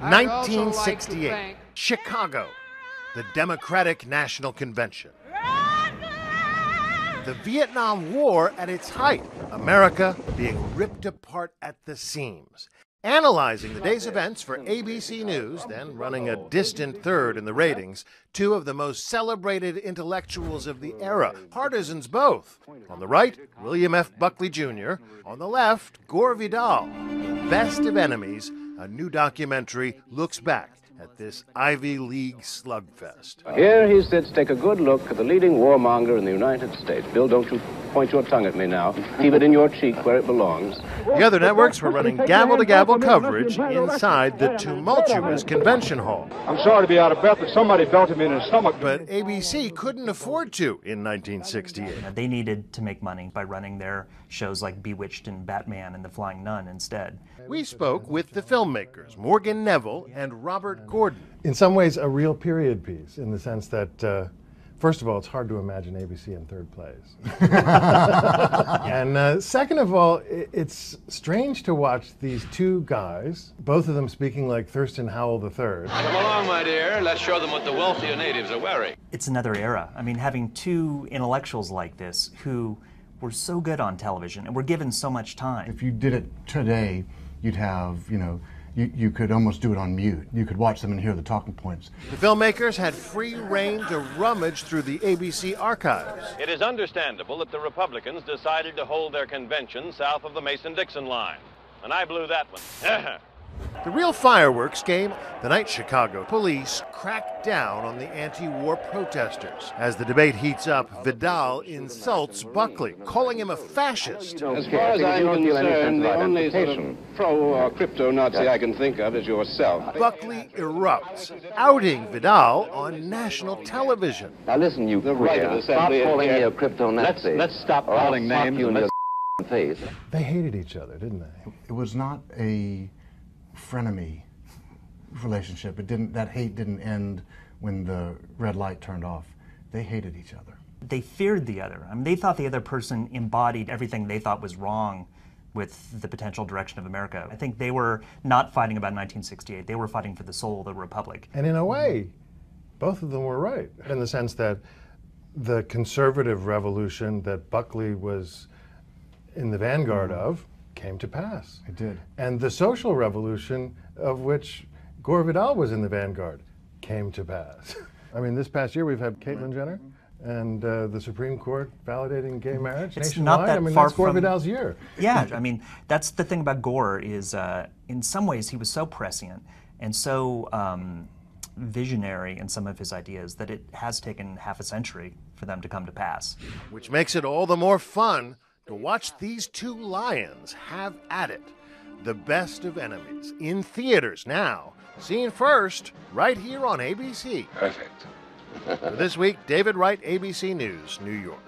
1968, Chicago, the Democratic National Convention. The Vietnam War at its height, America being ripped apart at the seams. Analyzing the day's events for ABC News, then running a distant third in the ratings, two of the most celebrated intellectuals of the era, partisans both. On the right, William F. Buckley Jr., on the left, Gore Vidal. Best of Enemies, a new documentary, looks back at this Ivy League slugfest. Here he sits, take a good look at the leading warmonger in the United States. Bill, don't you point your tongue at me now. Keep it in your cheek where it belongs. The other networks were running gavel-to-gavel coverage inside the tumultuous convention hall. I'm sorry to be out of breath, but somebody belted me in the stomach. But ABC couldn't afford to in 1968. They needed to make money by running their shows like Bewitched and Batman and The Flying Nun instead. We spoke with the filmmakers, Morgan Neville and Robert Gordon. In some ways, a real period piece, in the sense that, first of all, it's hard to imagine ABC in third place. And second of all, it's strange to watch these two guys, both of them speaking like Thurston Howell III. Come along, my dear. Let's show them what the wealthier natives are wearing. It's another era. I mean, having two intellectuals like this who were so good on television and were given so much time. If you did it today, you'd have, you could almost do it on mute. You could watch them and hear the talking points. The filmmakers had free rein to rummage through the ABC archives. It is understandable that the Republicans decided to hold their convention south of the Mason-Dixon line. And I blew that one. The real fireworks came the night Chicago police cracked down on the anti-war protesters. As the debate heats up, Vidal insults Buckley, calling him a fascist. As far as I'm concerned, the only sort of pro-crypto-Nazi I can think of is yourself. Buckley erupts, outing Vidal on national television. Now listen, you queer, stop calling me a crypto-Nazi. Let's stop calling names you and in let's... your face. They hated each other, didn't they? It was not a frenemy relationship. That hate didn't end when the red light turned off. They hated each other. They feared the other. I mean, they thought the other person embodied everything they thought was wrong with the potential direction of America. I think they were not fighting about 1968. They were fighting for the soul of the Republic. And in a way, both of them were right, in the sense that the conservative revolution that Buckley was in the vanguard of came to pass. It did. And the social revolution, of which Gore Vidal was in the vanguard, came to pass. I mean, this past year we've had Caitlyn Jenner and the Supreme Court validating gay marriage It's nationwide. not that I mean, far that's Gore from Vidal's year. Yeah, I mean, that's the thing about Gore is, in some ways, he was so prescient and so visionary in some of his ideas that it has taken half a century for them to come to pass. Which makes it all the more fun to watch these two lions have at it. The Best of Enemies, in theaters now. Seen first, right here on ABC. Perfect. For this week, David Wright, ABC News, New York.